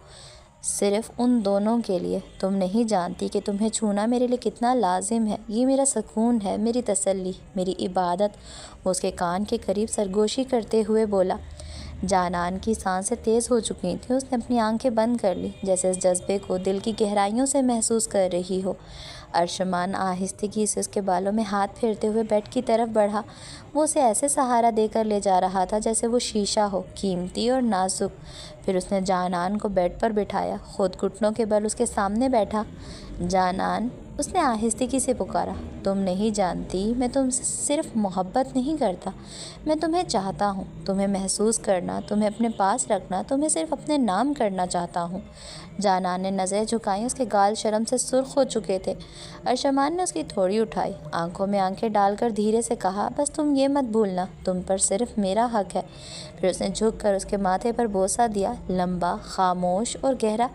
صرف ان دونوں کے لیے۔ تم نہیں جانتی کہ تمہیں چھونا میرے لیے کتنا لازم ہے، یہ میرا سکون ہے، میری تسلی، میری عبادت۔ وہ اس کے کان کے قریب سرگوشی کرتے ہوئے بولا۔ جانان کی سانسیں تیز ہو چکی تھیں، اس نے اپنی آنکھیں بند کر لی، جیسے اس جذبے کو دل کی گہرائیوں سے محسوس کر رہی ہو۔ ارشمان آہستگی سے اس کے بالوں میں ہاتھ پھیرتے ہوئے بیڈ کی طرف بڑھا۔ وہ اسے ایسے سہارا دے کر لے جا رہا تھا جیسے وہ شیشہ ہو، قیمتی اور نازک۔ پھر اس نے جانان کو بیڈ پر بٹھایا، خود گھٹنوں کے بل اس کے سامنے بیٹھا۔ جانان، اس نے آہستگی سے پکارا، تم نہیں جانتی، میں تم سے صرف محبت نہیں کرتا، میں تمہیں چاہتا ہوں، تمہیں محسوس کرنا، تمہیں اپنے پاس رکھنا، تمہیں صرف اپنے نام کرنا چاہتا ہوں۔ جانان نے نظریں جھکائیں، اس کے گال شرم سے سرخ ہو چکے تھے۔ ارشمان نے اس کی تھوڑی اٹھائی، آنکھوں میں آنکھیں ڈال کر دھیرے سے کہا، بس تم یہ مت بھولنا، تم پر صرف میرا حق ہے۔ پھر اس نے جھک کر اس کے ماتھے پر بوسہ دیا، لمبا، خاموش اور گہرا،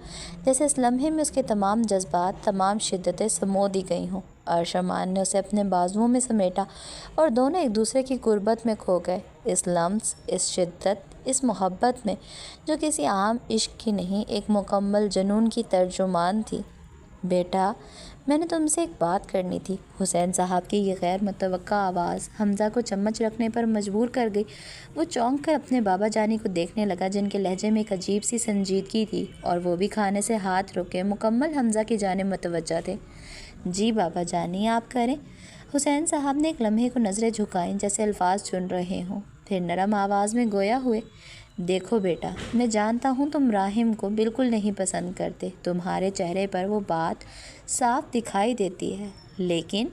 جیسے اس لمحے میں اس کے تمام جذبات، تمام شدتیں سمو دی گئی ہوں۔ ارشمان نے اسے اپنے بازوؤں میں سمیٹا اور دونوں ایک دوسرے کی قربت میں کھو گئے، اس لمس، اس شدت، اس محبت میں جو کسی عام عشق کی نہیں، ایک مکمل جنون کی ترجمان تھی۔ بیٹا، میں نے تم سے ایک بات کرنی تھی۔ حسین صاحب کی یہ غیر متوقع آواز حمزہ کو چمچ رکھنے پر مجبور کر گئی۔ وہ چونک کر اپنے بابا جانی کو دیکھنے لگا، جن کے لہجے میں ایک عجیب سی سنجیدگی تھی، اور وہ بھی کھانے سے ہاتھ روکے مکمل حمزہ کی جانب متوجہ تھے۔ جی بابا جانی، آپ کریں۔ حسین صاحب نے ایک لمحے کو نظریں جھکائیں، جیسے الفاظ چن رہے ہوں، پھر نرم آواز میں گویا ہوئے، دیکھو بیٹا، میں جانتا ہوں تم راحم کو بالکل نہیں پسند کرتے، تمہارے چہرے پر وہ بات صاف دکھائی دیتی ہے، لیکن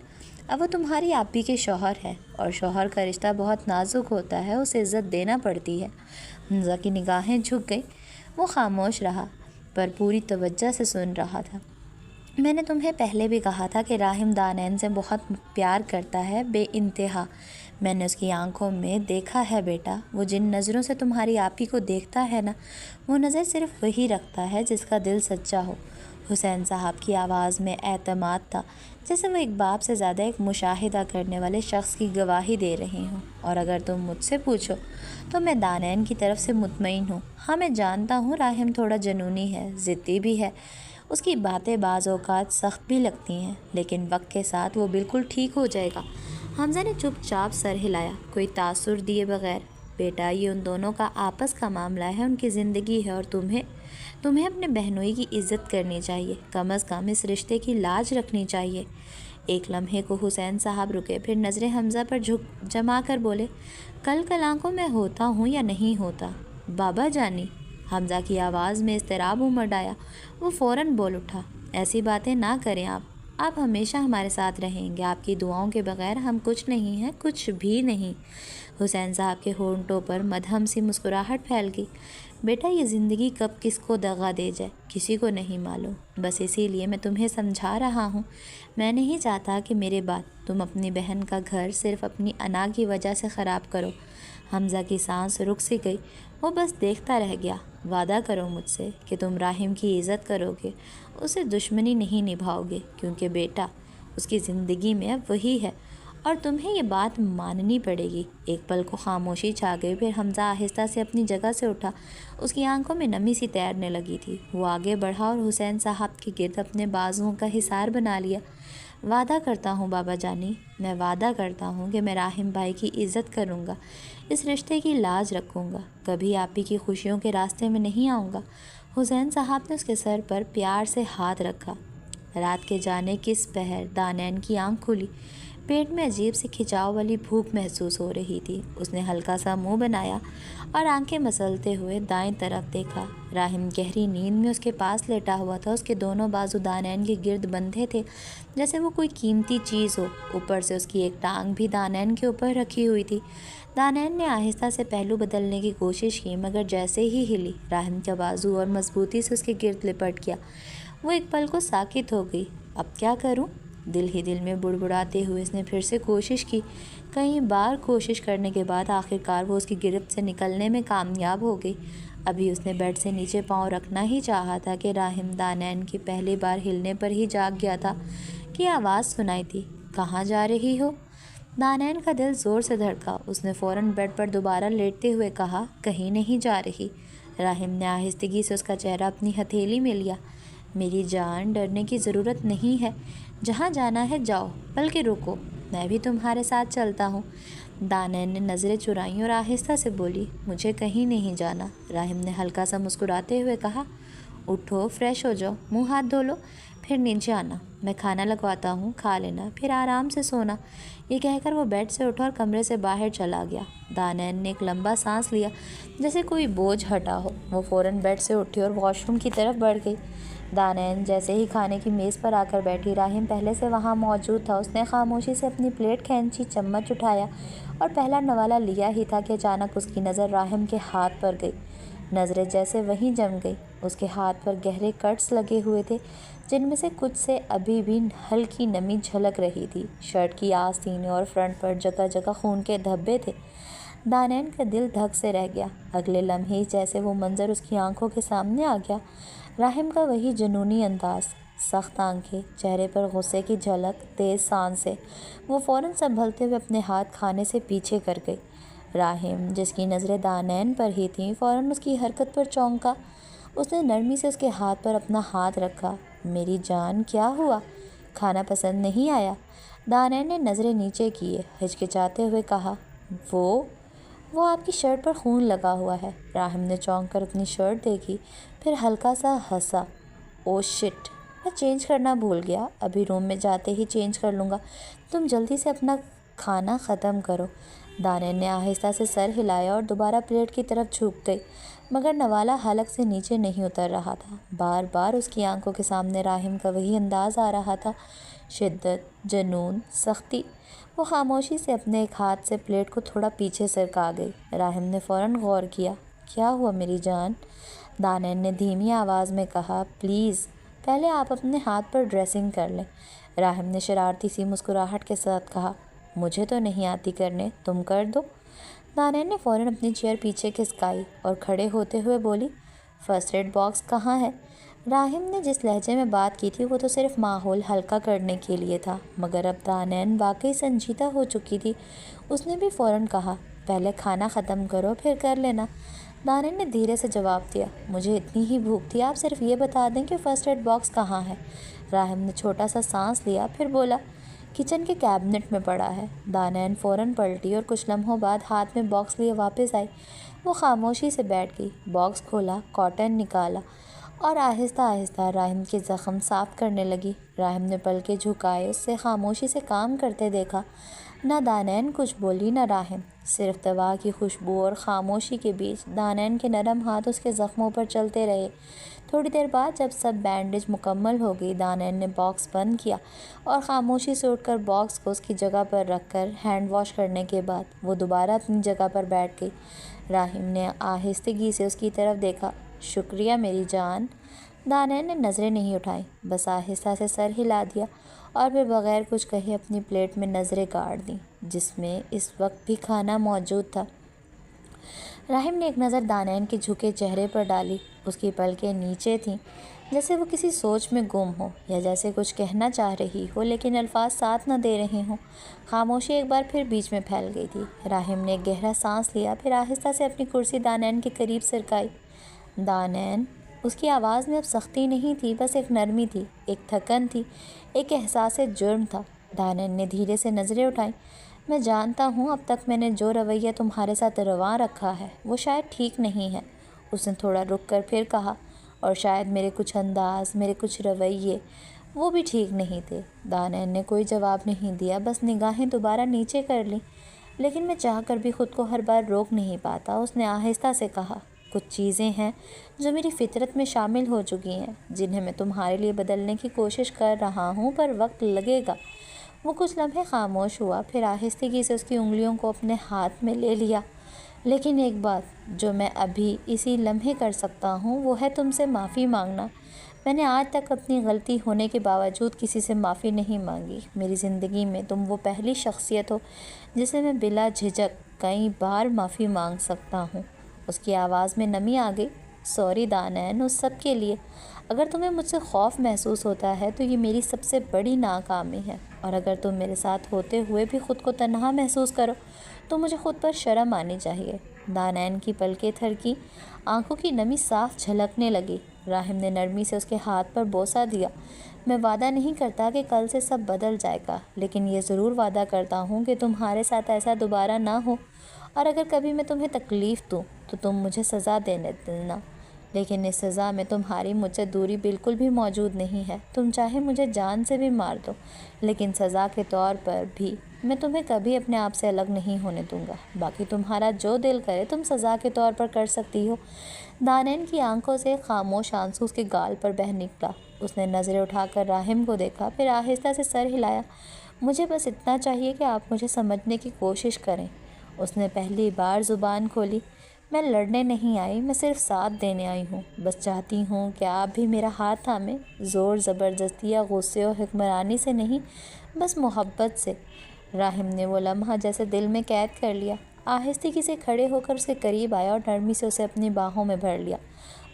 اب وہ تمہاری آپی کے شوہر ہے، اور شوہر کا رشتہ بہت نازک ہوتا ہے، اسے عزت دینا پڑتی ہے۔ حمزہ کی نگاہیں جھک گئیں، وہ خاموش رہا، پر پوری توجہ سے سن رہا تھا۔ میں نے تمہیں پہلے بھی کہا تھا کہ راحم دانین سے بہت پیار کرتا ہے، بے انتہا۔ میں نے اس کی آنکھوں میں دیکھا ہے بیٹا، وہ جن نظروں سے تمہاری آپی کو دیکھتا ہے نا، وہ نظر صرف وہی رکھتا ہے جس کا دل سچا ہو۔ حسین صاحب کی آواز میں اعتماد تھا، جیسے وہ ایک باپ سے زیادہ ایک مشاہدہ کرنے والے شخص کی گواہی دے رہے ہوں۔ اور اگر تم مجھ سے پوچھو تو میں دانین کی طرف سے مطمئن ہوں۔ ہاں، میں جانتا ہوں راحم تھوڑا جنونی ہے، ضدی بھی ہے، اس کی باتیں بعض اوقات سخت بھی لگتی ہیں، لیکن وقت کے ساتھ وہ بالکل ٹھیک ہو جائے گا۔ حمزہ نے چپ چاپ سر ہلایا، کوئی تاثر دیے بغیر۔ بیٹا، یہ ان دونوں کا آپس کا معاملہ ہے، ان کی زندگی ہے، اور تمہیں اپنے بہنوئی کی عزت کرنی چاہیے، کم از کم اس رشتے کی لاج رکھنی چاہیے۔ ایک لمحے کو حسین صاحب رکے، پھر نظریں حمزہ پر جما کر بولے، کل آنکھوں میں ہوتا ہوں یا نہیں ہوتا؟ بابا جانی، حمزہ کی آواز میں اضطراب امڑ آیا۔ وہ فوراً بول اٹھا، ایسی باتیں نہ کریں آپ ہمیشہ ہمارے ساتھ رہیں گے، آپ کی دعاؤں کے بغیر ہم کچھ نہیں ہیں، کچھ بھی نہیں۔ حسین صاحب کے ہونٹوں پر مدھم سی مسکراہٹ پھیل گئی۔ بیٹا، یہ زندگی کب کس کو دغا دے جائے کسی کو نہیں معلوم، بس اسی لیے میں تمہیں سمجھا رہا ہوں۔ میں نہیں چاہتا کہ میرے بعد تم اپنی بہن کا گھر صرف اپنی انا کی وجہ سے خراب کرو۔ حمزہ کی سانس رک سی گئی، وہ بس دیکھتا رہ گیا۔ وعدہ کرو مجھ سے کہ تم راحم کی عزت کرو گے، اسے دشمنی نہیں نبھاؤ گے، کیونکہ بیٹا اس کی زندگی میں اب وہی ہے اور تمہیں یہ بات ماننی پڑے گی۔ ایک پل کو خاموشی چھا گئی، پھر حمزہ آہستہ سے اپنی جگہ سے اٹھا۔ اس کی آنکھوں میں نمی سی تیرنے لگی تھی۔ وہ آگے بڑھا اور حسین صاحب کے گرد اپنے بازوؤں کا حصار بنا لیا۔ وعدہ کرتا ہوں بابا جانی، میں وعدہ کرتا ہوں کہ میں راحم بھائی کی عزت کروں گا، اس رشتے کی لاج رکھوں گا، کبھی آپ ہی کی خوشیوں کے راستے میں نہیں آؤں گا۔ حسین صاحب نے اس کے سر پر پیار سے ہاتھ رکھا۔ رات کے جانے کس پہر دانین کی آنکھ کھلی، پیٹ میں عجیب سی کھچاؤ والی بھوک محسوس ہو رہی تھی۔ اس نے ہلکا سا منہ بنایا اور آنکھیں مسلتے ہوئے دائیں طرف دیکھا۔ راحم گہری نیند میں اس کے پاس لیٹا ہوا تھا، اس کے دونوں بازو دانین کے گرد بندھے تھے جیسے وہ کوئی قیمتی چیز ہو۔ اوپر سے اس کی ایک ٹانگ بھی دانین کے اوپر رکھی ہوئی تھی۔ دانین نے آہستہ سے پہلو بدلنے کی کوشش کی، مگر جیسے ہی ہلی، راحم کا بازو اور مضبوطی سے اس کے گرد لپٹ گیا۔ وہ ایک پل کو ساکت ہو گئی۔ اب کیا کروں؟ دل ہی دل میں بڑبڑاتے ہوئے اس نے پھر سے کوشش کی۔ کئی بار کوشش کرنے کے بعد آخرکار وہ اس کی گرفت سے نکلنے میں کامیاب ہو گئی۔ ابھی اس نے بیڈ سے نیچے پاؤں رکھنا ہی چاہا تھا کہ راحم دانین کی پہلی بار ہلنے پر ہی جاگ گیا تھا کہ آواز سنائی تھی، کہاں جا رہی ہو؟ دانین کا دل زور سے دھڑکا۔ اس نے فوراً بیڈ پر دوبارہ لیٹتے ہوئے کہا، کہیں نہیں جا رہی۔ راحم نے آہستگی سے اس کا چہرہ اپنی ہتھیلی میں لیا۔ میری جان، ڈرنے کی ضرورت نہیں ہے، جہاں جانا ہے جاؤ، بلکہ رکو، میں بھی تمہارے ساتھ چلتا ہوں۔ دانین نے نظریں چرائیں اور آہستہ سے بولی، مجھے کہیں نہیں جانا۔ راحم نے ہلکا سا مسکراتے ہوئے کہا، اٹھو، فریش ہو جاؤ، منہ ہاتھ دھو لو، پھر نیچے آنا، میں کھانا لگواتا ہوں، کھا لینا، پھر آرام سے سونا۔ یہ کہہ کر وہ بیڈ سے اٹھا اور کمرے سے باہر چلا گیا۔ دانین نے ایک لمبا سانس لیا، جیسے کوئی بوجھ ہٹا ہو۔ وہ فوراً بیڈ سے اٹھی اور واش روم کی طرف بڑھ گئی۔ دانین جیسے ہی کھانے کی میز پر آ کر بیٹھی، راحم پہلے سے وہاں موجود تھا۔ اس نے خاموشی سے اپنی پلیٹ کھینچی، چمچ اٹھایا اور پہلا نوالا لیا ہی تھا کہ اچانک اس کی نظر راحم کے ہاتھ پر گئی۔ نظریں جیسے وہیں جم گئی۔ اس کے ہاتھ پر گہرے کٹس لگے ہوئے تھے، جن میں سے کچھ سے ابھی بھی ہلکی نمی جھلک رہی تھی۔ شرٹ کی آستینے اور فرنٹ پر جگہ جگہ خون کے دھبے تھے۔ دانین کا دل دھک سے رہ گیا۔ اگلے لمحے جیسے وہ منظر اس کی آنکھوں کے سامنے آ گیا، راحم کا وہی جنونی انداز، سخت آنکھیں، چہرے پر غصے کی جھلک، تیز سانسیں۔ وہ فوراً سنبھلتے ہوئے اپنے ہاتھ کھانے سے پیچھے کر گئی۔ راحم، جس کی نظریں دانین پر ہی تھیں، فوراً اس کی حرکت پر چونکا۔ اس نے نرمی سے اس کے ہاتھ پر اپنا ہاتھ رکھا۔ میری جان، کیا ہوا؟ کھانا پسند نہیں آیا؟ دانین نے نظریں نیچے کیے، ہچکچاتے ہوئے کہا، وہ آپ کی شرٹ پر خون لگا ہوا ہے۔ راحم نے چونک کر اپنی شرٹ دیکھی، پھر ہلکا سا ہنسا۔ او شٹ، میں چینج کرنا بھول گیا، ابھی روم میں جاتے ہی چینج کر لوں گا، تم جلدی سے اپنا کھانا ختم کرو۔ دانین نے آہستہ سے سر ہلایا اور دوبارہ پلیٹ کی طرف جھک گئی، مگر نوالا حلق سے نیچے نہیں اتر رہا تھا۔ بار بار اس کی آنکھوں کے سامنے راحم کا وہی انداز آ رہا تھا، شدت، جنون، سختی۔ وہ خاموشی سے اپنے ایک ہاتھ سے پلیٹ کو تھوڑا پیچھے سرکا گئی۔ راحم نے فوراً غور کیا۔ کیا ہوا میری جان؟ دانین نے دھیمی آواز میں کہا، پلیز پہلے آپ اپنے ہاتھ پر ڈریسنگ کر لیں۔ راحم نے شرارتی سی مسکراہٹ کے ساتھ کہا، مجھے تو نہیں آتی کرنے، تم کر دو۔ دانین نے فوراً اپنی چیئر پیچھے کھسکائی اور کھڑے ہوتے ہوئے بولی، فرسٹ ایڈ باکس کہاں ہے؟ راحم نے جس لہجے میں بات کی تھی وہ تو صرف ماحول ہلکا کرنے کے لیے تھا، مگر اب دانین واقعی سنجیدہ ہو چکی تھی۔ اس نے بھی فوراً کہا، پہلے کھانا ختم کرو، پھر کر لینا۔ دانین نے دھیرے سے جواب دیا، مجھے اتنی ہی بھوک تھی، آپ صرف یہ بتا دیں کہ فرسٹ ایڈ باکس کہاں ہے۔ راحم نے چھوٹا سا سانس لیا، پھر بولا، کچن کے کیبنٹ میں پڑا ہے۔ دانین فوراً پلٹی اور کچھ لمحوں بعد ہاتھ میں باکس لیے واپس آئی۔ وہ خاموشی سے بیٹھ گئی، باکس کھولا، کاٹن نکالا اور آہستہ آہستہ راہم کے زخم صاف کرنے لگی۔ راہم نے پلکیں جھکائے اس سے خاموشی سے کام کرتے دیکھا۔ نہ دانین کچھ بولی نہ راہم، صرف دوا کی خوشبو اور خاموشی کے بیچ دانین کے نرم ہاتھ اس کے زخموں پر چلتے رہے۔ تھوڑی دیر بعد جب سب بینڈیج مکمل ہو گئی، دانین نے باکس بند کیا اور خاموشی سے اٹھ کر باکس کو اس کی جگہ پر رکھ کر ہینڈ واش کرنے کے بعد وہ دوبارہ اپنی جگہ پر بیٹھ گئی۔ راہم نے آہستگی سے اس کی طرف دیکھا۔ شکریہ میری جان۔ دانین نے نظریں نہیں اٹھائیں، بس آہستہ سے سر ہلا دیا اور پھر بغیر کچھ کہے اپنی پلیٹ میں نظریں گاڑ دیں جس میں اس وقت بھی کھانا موجود تھا۔ راہم نے ایک نظر دانین کے جھکے چہرے پر ڈالی۔ اس کی پلکیں نیچے تھیں، جیسے وہ کسی سوچ میں گم ہو یا جیسے کچھ کہنا چاہ رہی ہو لیکن الفاظ ساتھ نہ دے رہے ہوں۔ خاموشی ایک بار پھر بیچ میں پھیل گئی تھی۔ راہم نے ایک گہرا سانس لیا، پھر آہستہ سے اپنی کرسی دانین کے قریب سرکائی۔ دانین، اس کی آواز میں اب سختی نہیں تھی، بس ایک نرمی تھی، ایک تھکن تھی، ایک احساس جرم تھا۔ دانین نے دھیرے سے نظریں اٹھائیں۔ میں جانتا ہوں اب تک میں نے جو رویہ تمہارے ساتھ رواں رکھا ہے وہ شاید ٹھیک نہیں ہے، اس نے تھوڑا رک کر پھر کہا، اور شاید میرے کچھ انداز، میرے کچھ رویے وہ بھی ٹھیک نہیں تھے۔ دانین نے کوئی جواب نہیں دیا، بس نگاہیں دوبارہ نیچے کر لیں۔ لیکن میں چاہ کر بھی خود کو ہر بار روک نہیں پاتا، اس نے آہستہ سے کہا۔ کچھ چیزیں ہیں جو میری فطرت میں شامل ہو چکی ہیں، جنہیں میں تمہارے لیے بدلنے کی کوشش کر رہا ہوں، پر وقت لگے گا۔ وہ کچھ لمحے خاموش ہوا، پھر آہستگی سے اس کی انگلیوں کو اپنے ہاتھ میں لے لیا۔ لیکن ایک بات جو میں ابھی اسی لمحے کر سکتا ہوں وہ ہے تم سے معافی مانگنا۔ میں نے آج تک اپنی غلطی ہونے کے باوجود کسی سے معافی نہیں مانگی۔ میری زندگی میں تم وہ پہلی شخصیت ہو جسے میں بلا جھجک کئی بار معافی مانگ سکتا ہوں۔ اس کی آواز میں نمی آ گئی۔ سوری دانین، اس سب کے لیے۔ اگر تمہیں مجھ سے خوف محسوس ہوتا ہے تو یہ میری سب سے بڑی ناکامی ہے، اور اگر تم میرے ساتھ ہوتے ہوئے بھی خود کو تنہا محسوس کرو تو مجھے خود پر شرم آنی چاہیے۔ دانین کی پلکیں تھرکی، آنکھوں کی نمی صاف جھلکنے لگی۔ راہم نے نرمی سے اس کے ہاتھ پر بوسہ دیا۔ میں وعدہ نہیں کرتا کہ کل سے سب بدل جائے گا، لیکن یہ ضرور وعدہ کرتا ہوں کہ تمہارے ساتھ ایسا دوبارہ نہ ہو، اور اگر کبھی میں تمہیں تکلیف دوں تو تم مجھے سزا دینے دینا، لیکن اس سزا میں تمہاری مجھ سے دوری بالکل بھی موجود نہیں ہے۔ تم چاہے مجھے جان سے بھی مار دو، لیکن سزا کے طور پر بھی میں تمہیں کبھی اپنے آپ سے الگ نہیں ہونے دوں گا۔ باقی تمہارا جو دل کرے تم سزا کے طور پر کر سکتی ہو۔ دانین کی آنکھوں سے خاموش آنسو اس کے گال پر بہہ نکلا۔ اس نے نظریں اٹھا کر راہم کو دیکھا، پھر آہستہ سے سر ہلایا۔ مجھے بس اتنا چاہیے کہ آپ مجھے سمجھنے کی کوشش کریں۔ اس نے پہلی بار زبان کھولی۔ میں لڑنے نہیں آئی، میں صرف ساتھ دینے آئی ہوں۔ بس چاہتی ہوں کہ آپ بھی میرا ہاتھ تھامیں، زور زبردستی یا غصے اور حکمرانی سے نہیں، بس محبت سے۔ راہم نے وہ لمحہ جیسے دل میں قید کر لیا۔ آہستگی سے کھڑے ہو کر اس کے قریب آیا اور نرمی سے اسے اپنی باہوں میں بھر لیا۔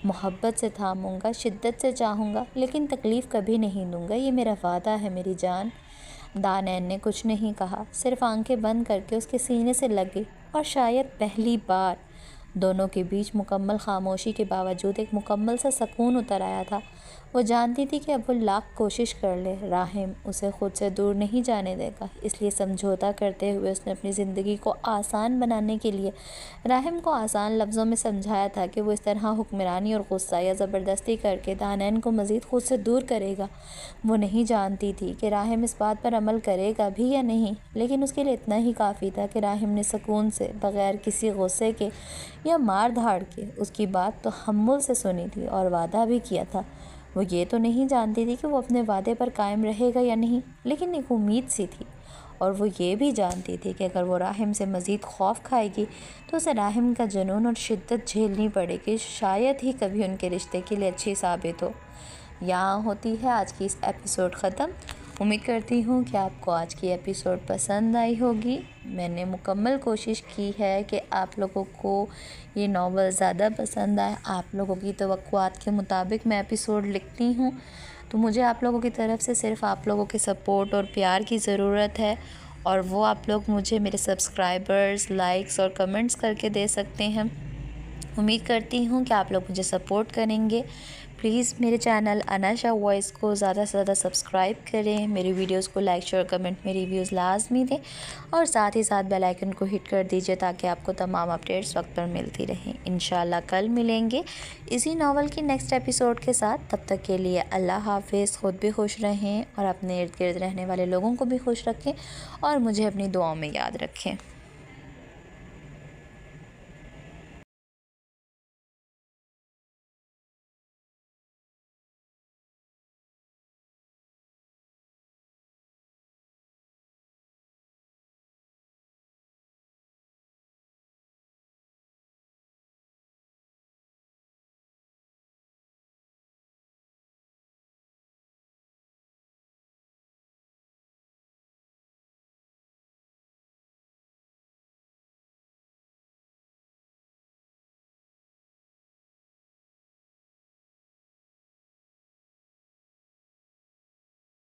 محبت سے تھاموں گا، شدت سے چاہوں گا، لیکن تکلیف کبھی نہیں دوں گا، یہ میرا وعدہ ہے میری جان۔ دانین نے کچھ نہیں کہا، صرف آنکھیں بند کر کے اس کے سینے سے لگ گئی، اور شاید پہلی بار دونوں کے بیچ مکمل خاموشی کے باوجود ایک مکمل سا سکون اتر آیا تھا۔ وہ جانتی تھی کہ اب وہ لاکھ کوشش کر لے، راہم اسے خود سے دور نہیں جانے دے گا، اس لیے سمجھوتا کرتے ہوئے اس نے اپنی زندگی کو آسان بنانے کے لیے راہم کو آسان لفظوں میں سمجھایا تھا کہ وہ اس طرح حکمرانی اور غصہ یا زبردستی کر کے دانین کو مزید خود سے دور کرے گا۔ وہ نہیں جانتی تھی کہ راہم اس بات پر عمل کرے گا بھی یا نہیں، لیکن اس کے لیے اتنا ہی کافی تھا کہ راہم نے سکون سے، بغیر کسی غصے کے یا مار دھاڑ کے، اس کی بات تحمل سے سنی تھی اور وعدہ بھی کیا تھا۔ وہ یہ تو نہیں جانتی تھی کہ وہ اپنے وعدے پر قائم رہے گا یا نہیں، لیکن ایک امید سی تھی، اور وہ یہ بھی جانتی تھی کہ اگر وہ راہم سے مزید خوف کھائے گی تو اسے راہم کا جنون اور شدت جھیلنی پڑے گی، شاید ہی کبھی ان کے رشتے کے لیے اچھی ثابت ہو۔ یہاں ہوتی ہے آج کی اس ایپیسوڈ ختم۔ امید کرتی ہوں کہ آپ کو آج کی ایپیسوڈ پسند آئی ہوگی۔ میں نے مکمل کوشش کی ہے کہ آپ لوگوں کو یہ ناول زیادہ پسند آئے۔ آپ لوگوں کی توقعات کے مطابق میں ایپیسوڈ لکھتی ہوں، تو مجھے آپ لوگوں کی طرف سے صرف آپ لوگوں کے سپورٹ اور پیار کی ضرورت ہے، اور وہ آپ لوگ مجھے میرے سبسکرائبرز، لائکس اور کمنٹس کر کے دے سکتے ہیں۔ امید کرتی ہوں کہ آپ لوگ مجھے سپورٹ کریں گے۔ پلیز میرے چینل اناشا وائس کو زیادہ سے زیادہ سبسکرائب کریں، میری ویڈیوز کو لائک شیئر کمنٹ میں ریویوز لازمی دیں، اور ساتھ ہی ساتھ بیل آئیکن کو ہٹ کر دیجیے تاکہ آپ کو تمام اپڈیٹس وقت پر ملتی رہیں۔ انشاءاللہ کل ملیں گے اسی ناول کی نیکسٹ ایپیسوڈ کے ساتھ۔ تب تک کے لیے اللہ حافظ، خود بھی خوش رہیں اور اپنے ارد گرد رہنے والے لوگوں کو بھی خوش رکھیں، اور مجھے اپنی دعاؤں میں یاد رکھیں۔